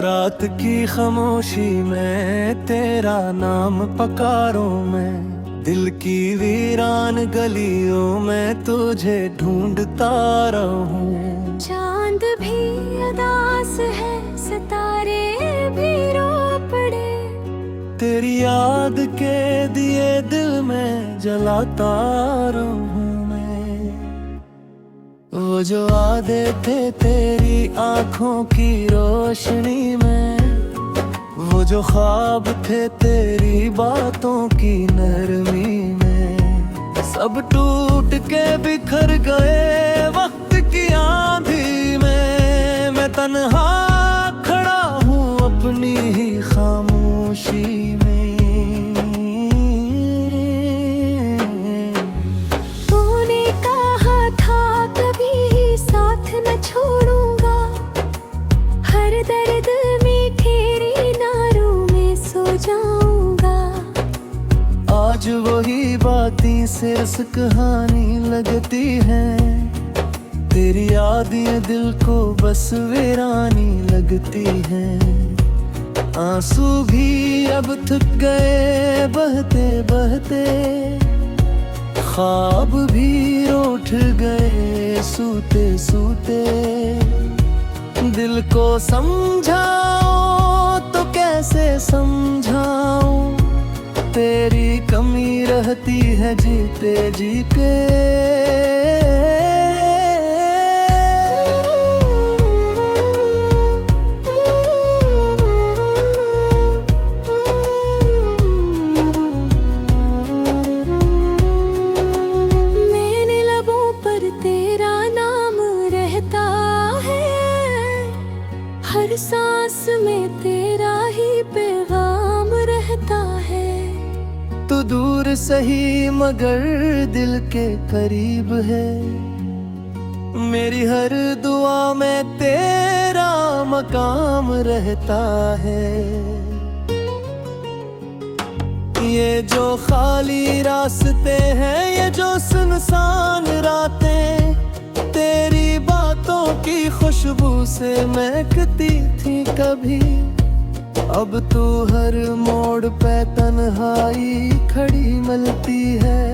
रात की खामोशी में तेरा नाम पकारूं मैं, दिल की वीरान गलियों में तुझे ढूंढता रहूं। चांद भी उदास है, सितारे भी रो पड़े, तेरी याद के दिए दिल में जलाता रहूं मैं। वो जो वादे थे तेरी आंखों की रोशनी में, वो जो ख्वाब थे तेरी बातों की नरमी में, सब टूट के बिखर गए वक्त की आंधी में। मैं तन्हा खड़ा हूँ अपनी ही खामोशी में। तूने कहा था कभी साथ न छोड़ूंगा, हर दर्द में तेरी नारों में सो जाऊंगा। आज वही बातें सिर्फ कहानी लगती हैं, तेरी यादें दिल को बस वीरानी लगती हैं। आंसू भी अब थक गए बहते बहते, ख्वाब भी उठ गए सूते सूते। दिल को समझाओ तो कैसे समझाऊं, तेरी कमी रहती है जीते जी के। मेरे लबों पर तेरा नाम रहता है, हर सांस में तेरा ही पैगाम रहता है। तू दूर सही मगर दिल के करीब है, मेरी हर दुआ में तेरा मकाम रहता है। ये जो खाली रास्ते हैं, ये जो सुनसान रातें, तेरी बातों की खुशबू से महकती थी कभी। अब तू हर मोड़ पे तन्हाई खड़ी मिलती है,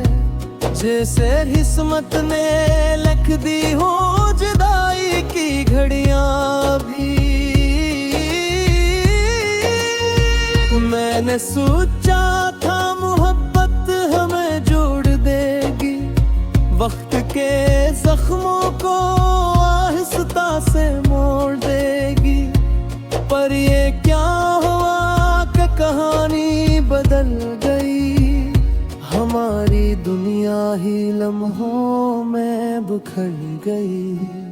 जैसे किस्मत ने लिख दी हो जुदाई की घड़ियां भी। मैंने सोचा था मोहब्बत हमें जोड़ देगी, वक्त के जख्मों को आहिस्ता से मोड़ देगी। पर ये क्या हुआ कि कहानी बदल गई, हमारी दुनिया ही लम्हों में बिखर गई।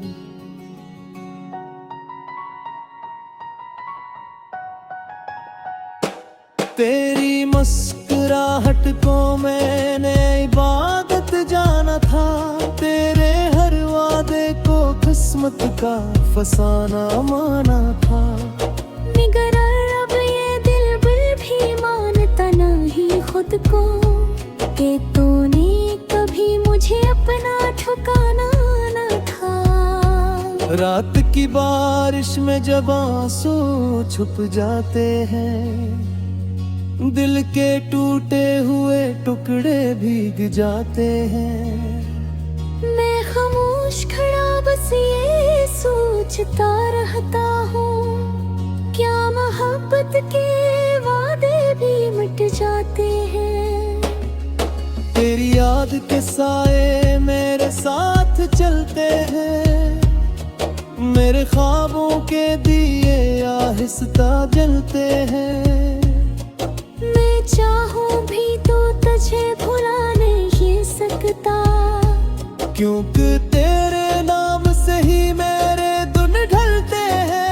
तेरी मुस्कुराहट को मैंने इबादत जाना था, तेरे हर वादे को किस्मत का फसाना माना था। मगर अब ये दिल भी मानता नहीं खुद को, कि तूने कभी मुझे अपना ठुकाना न था। रात की बारिश में जब आंसू छुप जाते हैं, दिल के टूटे हुए टुकड़े भीग जाते हैं। मैं खामोश खड़ा बस ये सोचता रहता हूँ, क्या मोहब्बत के वादे भी मिट जाते हैं। तेरी याद के साए मेरे साथ चलते हैं, मेरे ख्वाबों के दिए आहिस्ता जलते हैं। मैं चाहूं भी तो तुझे भुला नहीं सकता, क्योंकि तेरे नाम से ही मेरे दिन ढलते हैं।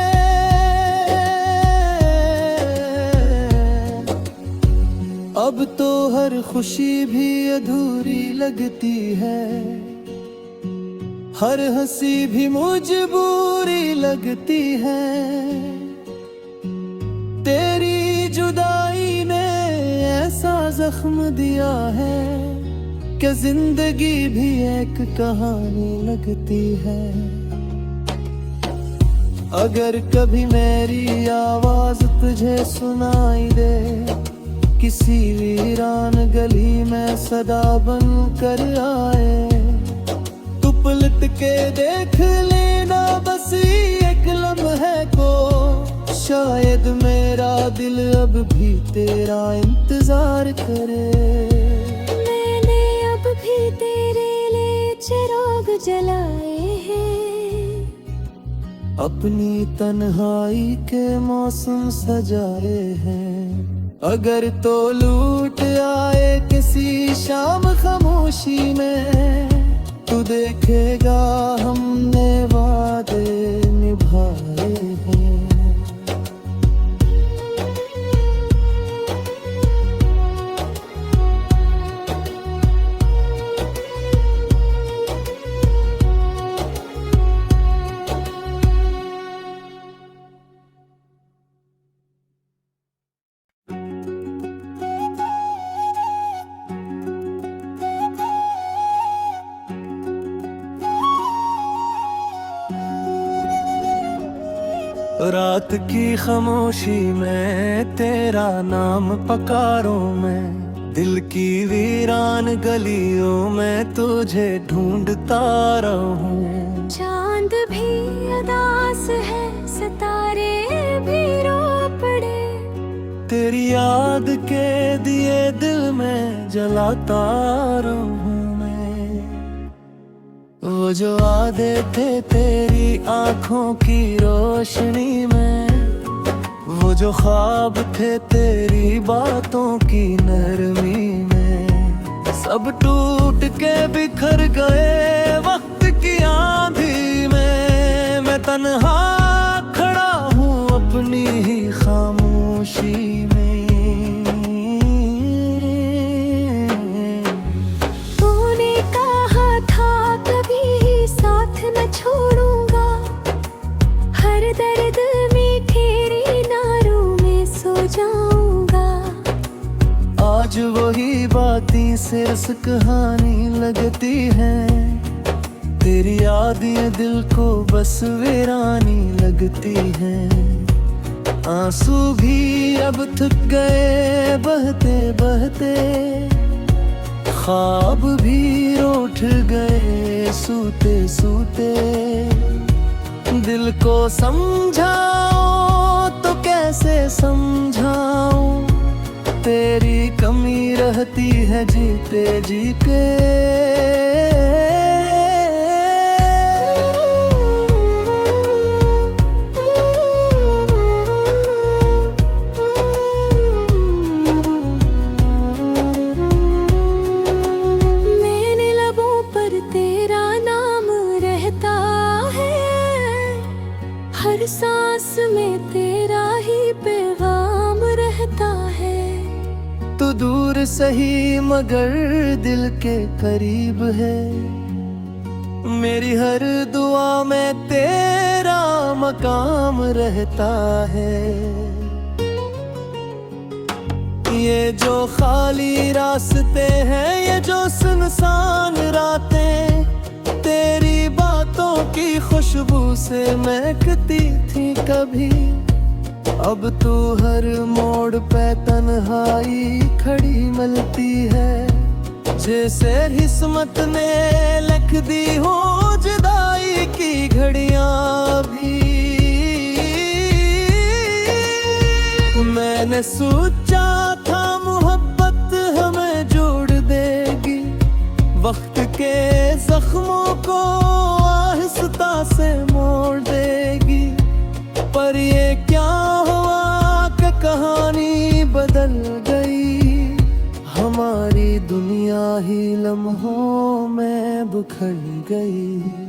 अब तो हर खुशी भी अधूरी लगती है, हर हंसी भी मजबूरी लगती है। तेरी जुदाई ने ऐसा जख्म दिया है कि जिंदगी भी एक कहानी लगती है। अगर कभी मेरी आवाज तुझे सुनाई दे, किसी वीरान गली में सदा बन कर आए, तू पलट के देख लेना बस एक लम्हे को, शायद मेरा दिल अब भी तेरा इंतजार करे। मैंने अब भी तेरे लिए चिराग जलाए हैं, अपनी तन्हाई के मौसम सजाए हैं। अगर तो लूट आए किसी शाम खामोशी में, तू देखेगा हमने वादे निभाए हैं। रात की खामोशी में तेरा नाम पकारूं मैं, दिल की वीरान गलियों में तुझे ढूंढता रहूं। चांद भी उदास है, सितारे भी रो पड़े, तेरी याद के दिए दिल में जलाता रहूं मैं। वो जो वादे थे तेरी आंखों की रोशनी में, वो जो ख्वाब थे तेरी बातों की नरमी में, सब टूट के बिखर गए वक्त की आंधी में। मैं तन्हा खड़ा हूँ अपनी ही खामोशी में। तूने कहा था कभी साथ न छोड़ूंगा, हर दर्द में तेरी नारों में सो जाऊंगा। आज वही बातें सिर्फ कहानी लगती हैं, तेरी यादें दिल को बस वीरानी लगती हैं। आंसू भी अब थक गए बहते बहते, ख्वाब भी रूठ गए सूते सूते। दिल को समझाओ तो कैसे समझाऊं, तेरी कमी रहती है जीते जी के। मेरे लबों पर तेरा नाम रहता है, हर सांस में तेरा ही पैगाम रहता है। तू दूर सही मगर दिल के करीब है, मेरी हर दुआ में तेरा मकाम रहता है। ये जो खाली रास्ते हैं, ये जो सुनसान रातें, तेरी बातों की खुशबू से महकती थी कभी। अब तू हर मोड़ पे तन्हाई खड़ी मिलती है, जैसे किस्मत ने लिख दी हो जुदाई की घड़ियां भी। मैंने सोचा था मोहब्बत हमें जोड़ देगी, वक्त के जख्मों को आहिस्ता से मोड़ देगी। पर ये क्या हुआ कि कहानी बदल गई, हमारी दुनिया ही लम्हों में बिखर गई।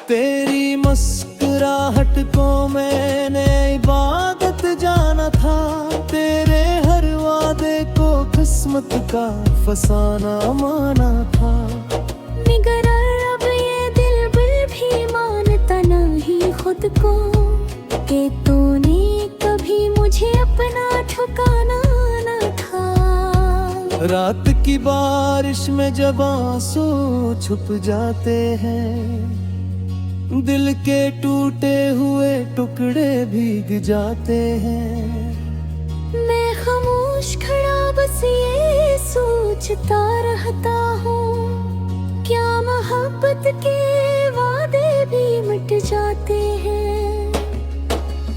तेरी मुस्कुराहट को मैंने इबादत जाना था, तेरे हर वादे को किस्मत का फसाना माना था। मगर अब ये दिल भी मानता नहीं खुद को, कि तूने कभी मुझे अपना ठुकाना न था। रात की बारिश में जब आंसू छुप जाते हैं, दिल के टूटे हुए टुकड़े भीग जाते हैं। मैं खामोश खड़ा बस ये सोचता रहता हूँ, क्या मोहब्बत के वादे भी मिट जाते हैं।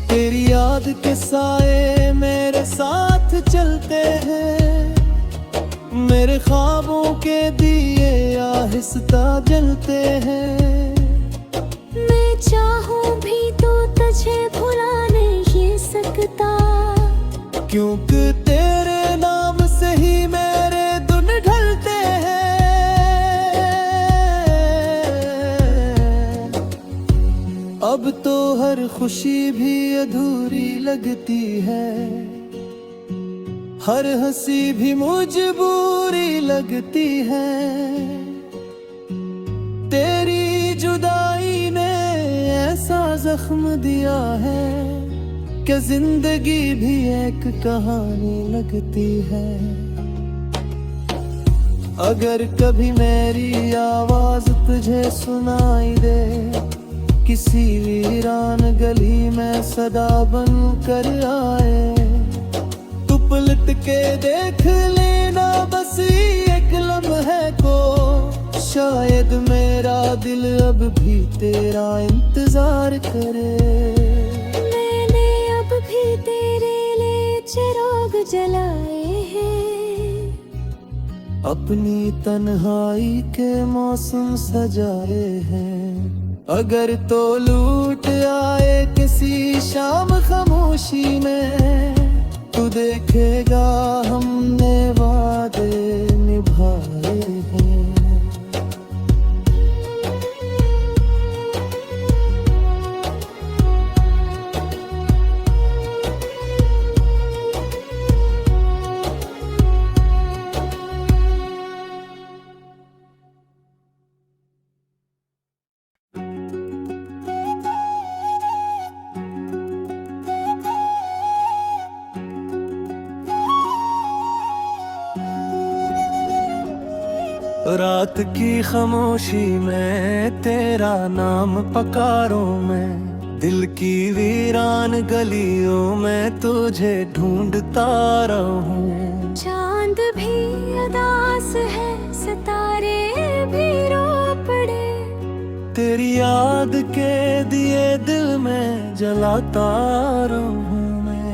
तेरी याद के साए मेरे साथ चलते हैं, मेरे ख्वाबों के दिए आहिस्ता जलते हैं। मैं चाहूँ भी तो तुझे भुला नहीं सकता, क्योंकि तेरे नाम से ही मेरे दिन ढलते हैं। अब तो हर खुशी भी अधूरी लगती है, हर हंसी भी मजबूरी लगती है। तेरी जुदाई ने ऐसा जख्म दिया है कि जिंदगी भी एक कहानी लगती है। अगर कभी मेरी आवाज तुझे सुनाई दे, किसी वीरान गली में सदा बन कर आए, तू पलट के देख लेना बस एक लम्हे को, शायद मेरा दिल अब भी तेरा इंतजार करे। मैंने अब भी तेरे लिए चिराग जलाए हैं, अपनी तन्हाई के मौसम सजाए हैं। अगर तो लूट आए किसी शाम खामोशी में, तू देखेगा हमने वादे निभाए हैं। रात की खामोशी में तेरा नाम पकारूं मैं, दिल की वीरान गलियों में तुझे ढूंढता रहूं। चांद भी उदास है, सितारे भी रो पड़े, तेरी याद के दिए दिल में जलाता रहूं मैं।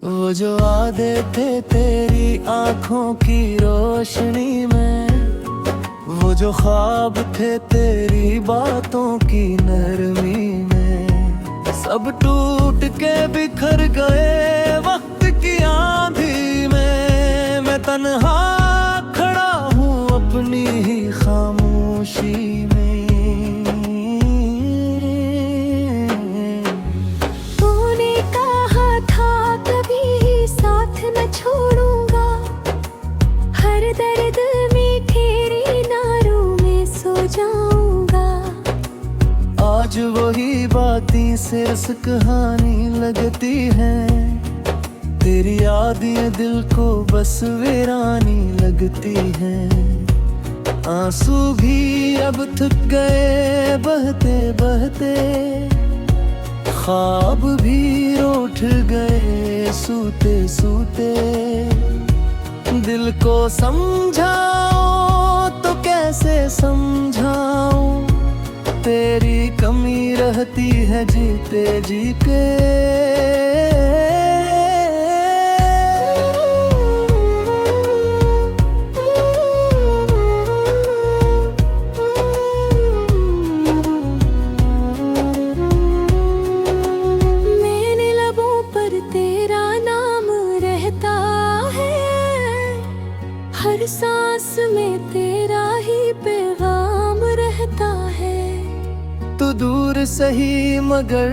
वो जो वादे थे तेरी आंखों की रोशनी में, वो जो ख्वाब थे तेरी बातों की नरमी में, सब टूट के बिखर गए वक्त की आंधी में। मैं तन्हा खड़ा हूँ अपनी ही खामोशी में। तूने कहा था कभी साथ न छोड़ूंगा, हर दर्द में तेरी नारों में सो जाऊंगा। आज वही बातें सिर्फ कहानी लगती हैं, तेरी याद ये दिल को बस वीरानी लगती है। आंसू भी अब थक गए बहते बहते, ख्वाब भी रूठ गए सूते सूते। दिल को समझाओ तो कैसे समझाऊं, तेरी कमी रहती है जीते जी के। हर सांस में तेरा ही पैगाम रहता है। तू दूर सही मगर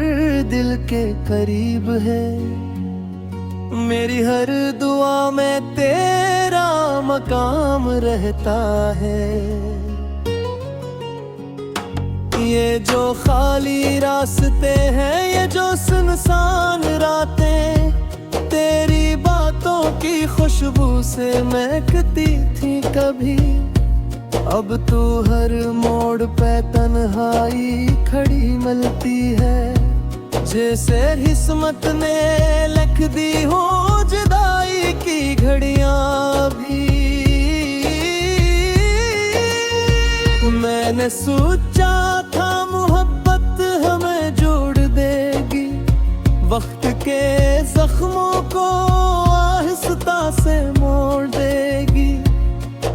दिल के करीब है, मेरी हर दुआ में तेरा मकाम रहता है। ये जो खाली रास्ते हैं, ये जो सुनसान रातें, तेरी बातों फूलों की खुशबू से महकती थी कभी, अब तो हर मोड़ पे तन्हाई खड़ी मिलती है। जैसे किस्मत ने लिख दी हो जुदाई की घड़ियां भी। मैंने सोचा था मोहब्बत हमें जोड़ देगी, वक्त के जख्मों को आहिस्ता से मोड़ देगी।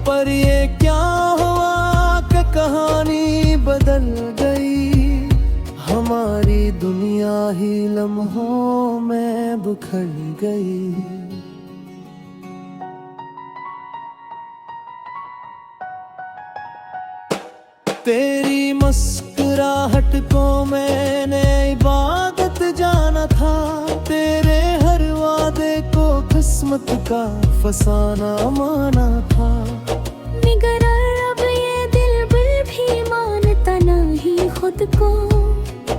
पर ये क्या हुआ कि कहानी बदल गई, हमारी दुनिया ही लम्हों में बिखर गई। तेरी मुस्कुराहट को मैंने इबादत जाना था, तेरे हर वादे को किस्मत का फसाना माना था। मगर अब ये दिल भी मानता नहीं खुद को,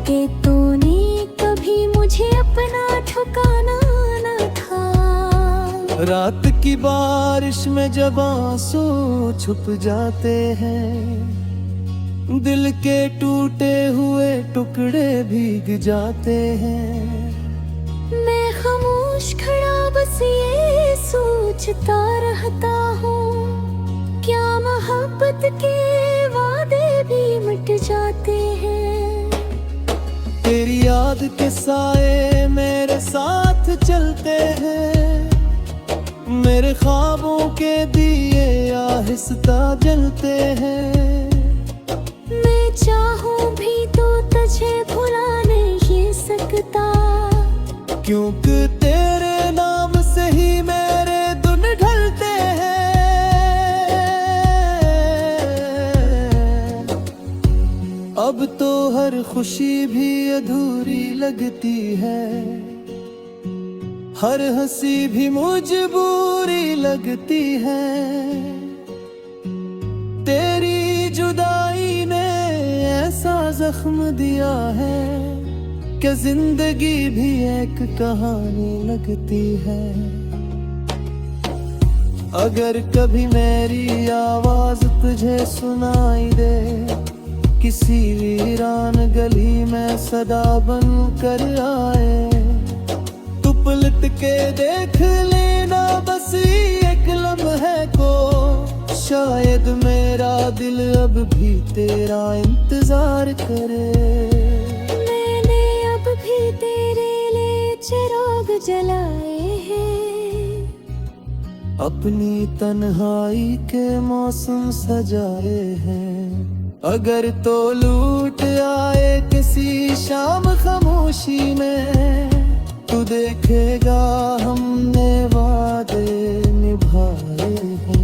कि तूने कभी मुझे अपना ठुकाना न था। रात की बारिश में जब आंसू छुप जाते हैं, दिल के टूटे हुए टुकड़े भीग जाते हैं। मैं खामोश खड़ा बस ये सोचता रहता हूँ, क्या मोहब्बत के वादे भी मिट जाते हैं। तेरी याद के साए मेरे साथ चलते हैं, मेरे ख्वाबों के दिए आहिस्ता जलते हैं। मैं चाहूं भी तो तुझे भुला नहीं सकता, क्योंकि तेरे नाम से ही मेरे दिन ढलते हैं। अब तो हर खुशी भी अधूरी लगती है, हर हंसी भी मजबूरी लगती है। तेरी जुदाई ने ऐसा जख्म दिया है कि जिंदगी भी एक कहानी लगती है। अगर कभी मेरी आवाज तुझे सुनाई दे, किसी वीरान गली में सदा बन कर आए, तू पलट के देख लेना बस एक लम्हे को, शायद मेरा दिल अब भी तेरा इंतजार करे। मैंने अब भी तेरे लिए चिराग जलाए हैं, अपनी तन्हाई के मौसम सजाए हैं। अगर तो लूट आए किसी शाम खामोशी में, तू देखेगा हमने वादे निभाए हैं।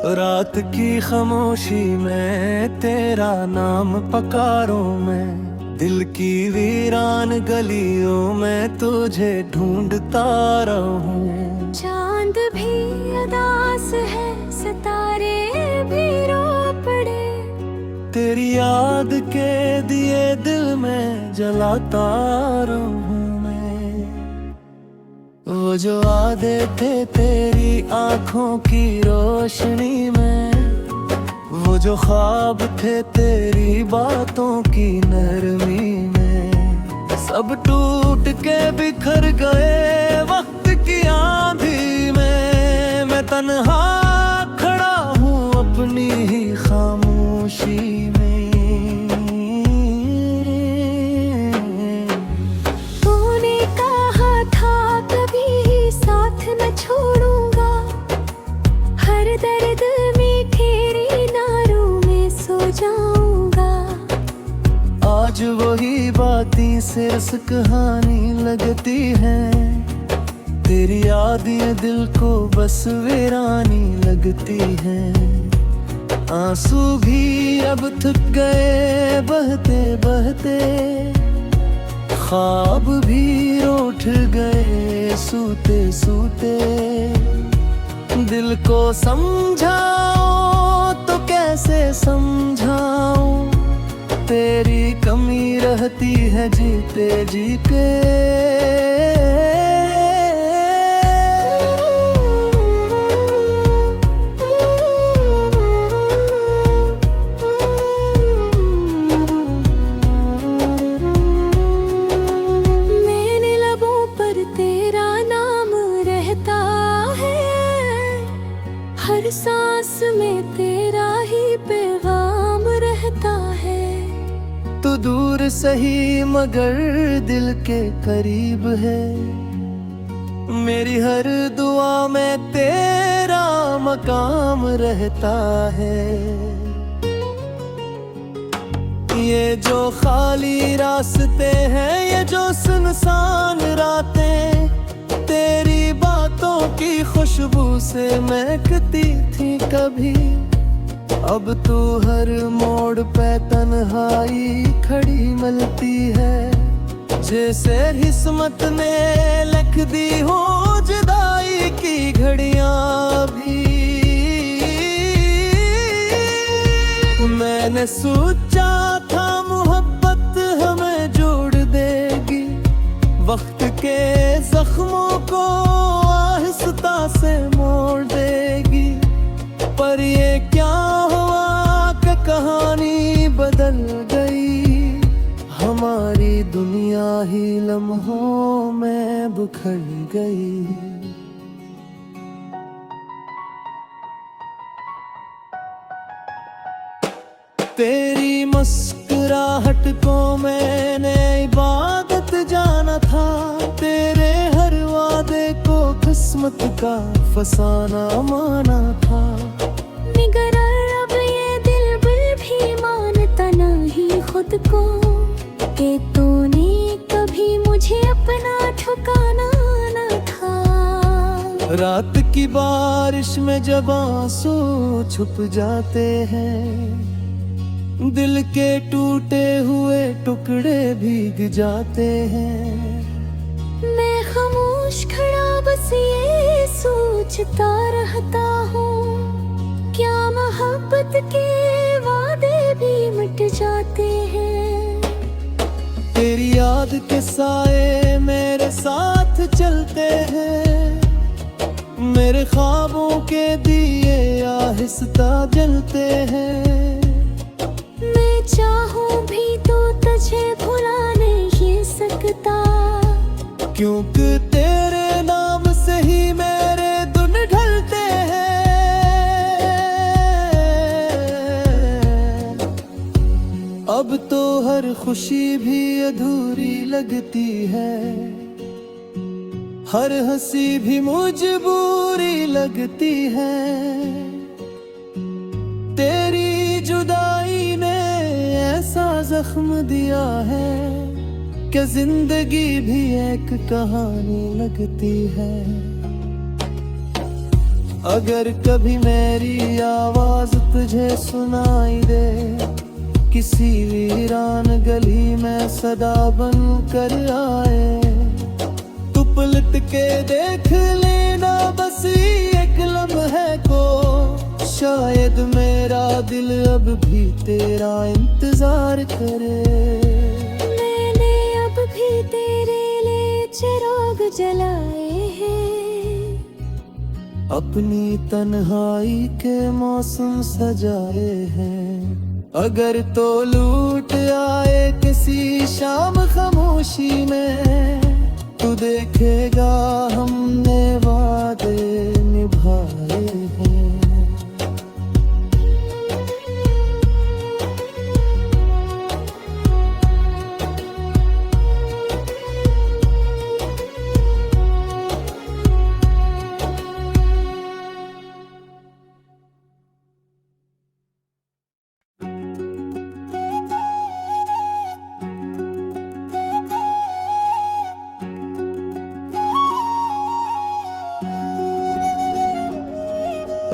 रात की खामोशी में तेरा नाम पकारूं मैं, दिल की वीरान गलियों में तुझे ढूंढता रहूं। चांद भी उदास है, सितारे भी रो पड़े, तेरी याद के दिए दिल में जलाता रहूं मैं। वो जो वादे थे तेरी आंखों की रोशनी में, वो जो ख्वाब थे तेरी बातों की नरमी में, सब टूट के बिखर गए वक्त की आंधी में। मैं तन्हा खड़ा हूँ अपनी ही खामोशी में। तूने कहा था कभी साथ न छोड़ूंगा, हर दर्द में तेरी नारों में सो जाऊंगा। आज वही बातें सिर्फ कहानी लगती हैं, तेरी याद ये दिल को बस वीरानी लगती है। आंसू भी अब थक गए बहते बहते, ख्वाब भी रूठ गए सूते सूते। दिल को समझाओ तो कैसे समझाऊं, तेरी कमी रहती है जीते जीते। मेरे लबों पर तेरा नाम रहता है, हर सांस में तेरा ही पैगाम रहता है। तू दूर सही मगर दिल के करीब है, मेरी हर दुआ में तेरा मकाम रहता है। ये जो खाली रास्ते हैं, ये जो सुनसान रातें, तेरी बातों की खुशबू से महकती थी कभी। अब तू हर मोड़ पे तन्हाई खड़ी मिलती है, जैसे किस्मत ने लिख दी हो जुदाई की घड़ियां भी। मैंने सोचा था मोहब्बत हमें जोड़ देगी, वक्त के जख्मों को आहिस्ता से मोड़ देगी। पर ये क्या हुआ कि कहानी बदल गई, हमारी दुनिया ही लम्हों में बिखर गई। तेरी मुस्कुराहट को मैंने इबादत जाना था, तेरे हर वादे को किस्मत का फसाना माना था। मगर अब ये दिल भी मानता नहीं खुद को, कि तूने कभी मुझे अपना ठुकाना न था। रात की बारिश में जब आंसू छुप जाते हैं, दिल के टूटे हुए टुकड़े भीग जाते हैं। मैं खामोश खड़ा बस ये सोचता रहता हूँ, क्या मोहब्बत के वादे भी मिट जाते हैं। तेरी याद के साए मेरे साथ चलते हैं, मेरे ख्वाबों के दिए आहिस्ता जलते हैं। मैं चाहूं भी तो तुझे भुला नहीं सकता, क्योंकि तेरे नाम से ही मेरे दिन ढलते हैं। अब तो हर खुशी भी अधूरी लगती है, हर हंसी भी मजबूरी लगती है। तेरी जुदाई ने ऐसा जख्म दिया है कि जिंदगी भी एक कहानी लगती है। अगर कभी मेरी आवाज तुझे सुनाई दे, किसी वीरान गली में सदा बन कर आए, तू पलट के देख लेना बस एक लम्हे को, शायद मेरा दिल अब भी तेरा इंतजार करे। मैंने अब भी तेरे लिए चिराग जलाए हैं, अपनी तन्हाई के मौसम सजाए हैं। अगर तो लूट आए किसी शाम खामोशी में, तू देखेगा हमने वादे निभाए हैं।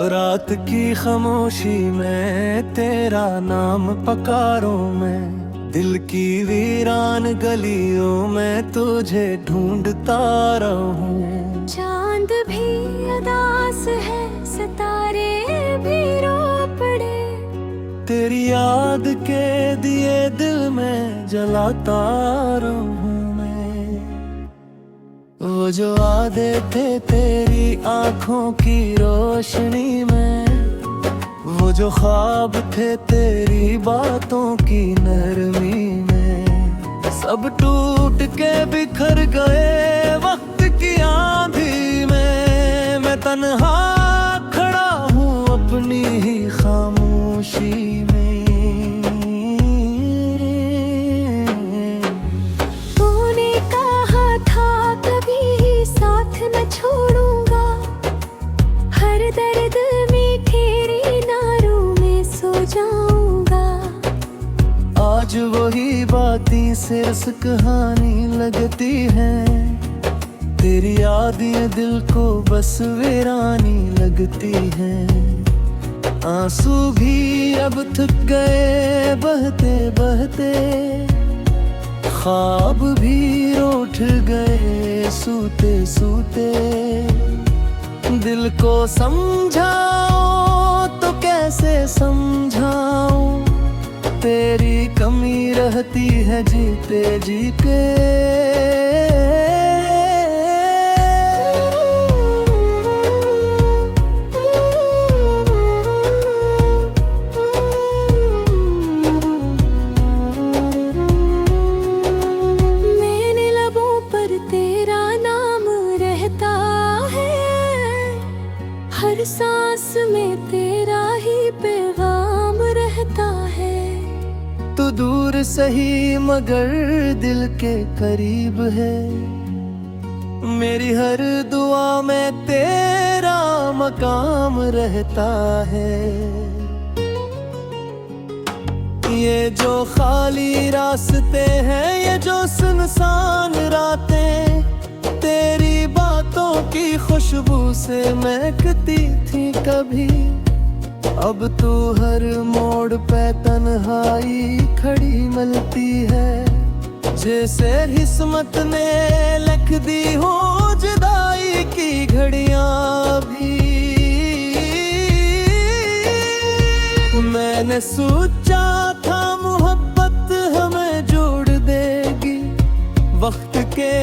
रात की खामोशी में तेरा नाम पकारूं मैं, दिल की वीरान गलियों में तुझे ढूंढता रहूं। चांद भी उदास है, सितारे भी रो पड़े, तेरी याद के दिए दिल में जलाता रहूं मैं। वो जो वादे थे तेरी आंखों की रोशनी में, वो जो ख्वाब थे तेरी बातों की नरमी में, सब टूट के बिखर गए वक्त की आंधी में। मैं तन्हा खड़ा हूँ अपनी ही खामोशी में। तूने कहा था कभी साथ न छोड़ूंगा, हर दर्द में तेरी नारों में सो जाऊंगा। आज वही बातें सिर्फ कहानी लगती हैं, तेरी यादें दिल को बस वीरानी लगती हैं। आंसू भी अब थक गए बहते बहते, ख्वाब भी रूठ गए सूते सूते। दिल को समझाओ तो कैसे समझाऊं, तेरी कमी रहती है जीते जी के। मेरे लबों पर तेरा नाम रहता है, हर सांस में तेरा ही पैगाम रहता है। तू दूर सही मगर दिल के करीब है, मेरी हर दुआ में तेरा मकाम रहता है। ये जो खाली रास्ते हैं, ये जो सुनसान रातें, तेरी बातों की खुशबू से महकती थी कभी। अब तू हर मोड़ पे तन्हाई खड़ी मिलती है, जैसे किस्मत ने लिख दी हो जुदाई की घड़ियां भी। मैंने सोचा था मोहब्बत हमें जोड़ देगी, वक्त के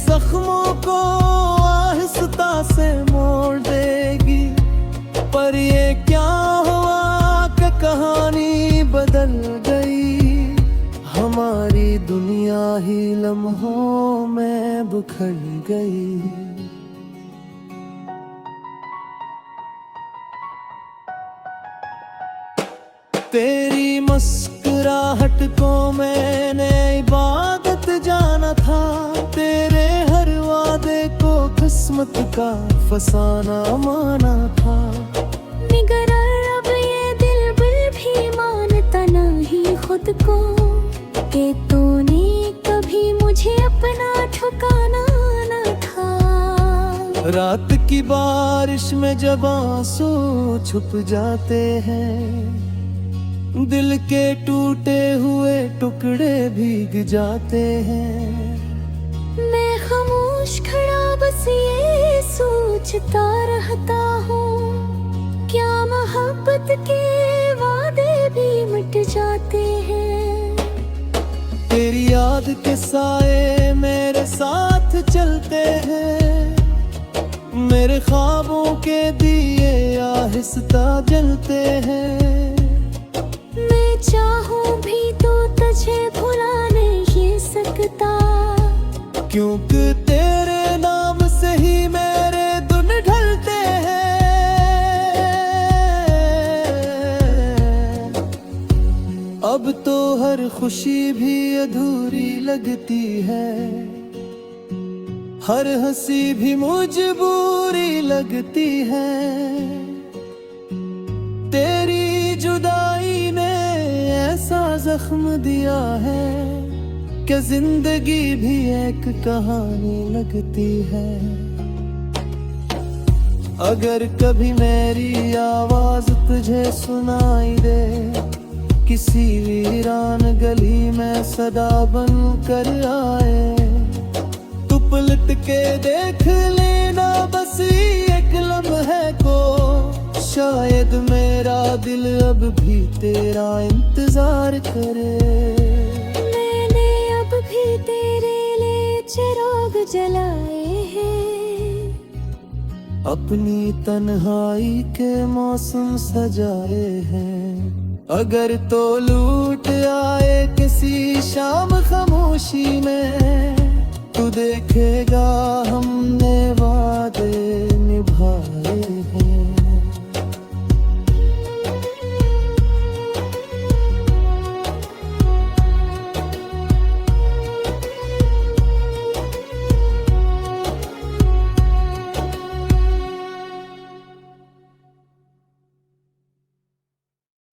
जख्मों को आहिस्ता से मोड़ देगी। पर ये क्या हुआ कि कहानी बदल गई, हमारी दुनिया ही लम्हों में बिखर गई। तेरी मुस्कुराहट को मैंने इबादत जाना था, तेरे हर वादे को किस्मत का फसाना माना था। मगर अब ये दिल बिल भी मानता नहीं खुद को, कि तूने कभी मुझे अपना ठुकाना न था। रात की बारिश में जब आंसू छुप जाते हैं, दिल के टूटे हुए टुकड़े भीग जाते हैं। मैं खामोश खड़ा बस ये सोचता रहता हूँ, क्या मोहब्बत के वादे भी मिट जाते हैं। तेरी याद के साए मेरे साथ चलते हैं, मेरे ख्वाबों के दिए आहिस्ता जलते हैं। मैं चाहूं भी तो तुझे भुला नहीं सकता, क्योंकि तेरे नाम से ही मेरे दिन ढलते हैं। अब तो हर खुशी भी अधूरी लगती है, हर हंसी भी मजबूरी लगती है। तेरी जुदाई ने ऐसा जख्म दिया है कि जिंदगी भी एक कहानी लगती है। अगर कभी मेरी आवाज तुझे सुनाई दे, किसी वीरान गली में सदा बन कर आए, तू पलट के देख लेना बस एक लम्हे को, शायद मेरा दिल अब भी तेरा इंतजार करे। मैंने अब भी तेरे लिए चिराग जलाए हैं, अपनी तन्हाई के मौसम सजाए हैं। अगर तो लूट आए किसी शाम खामोशी में, तू देखेगा हमने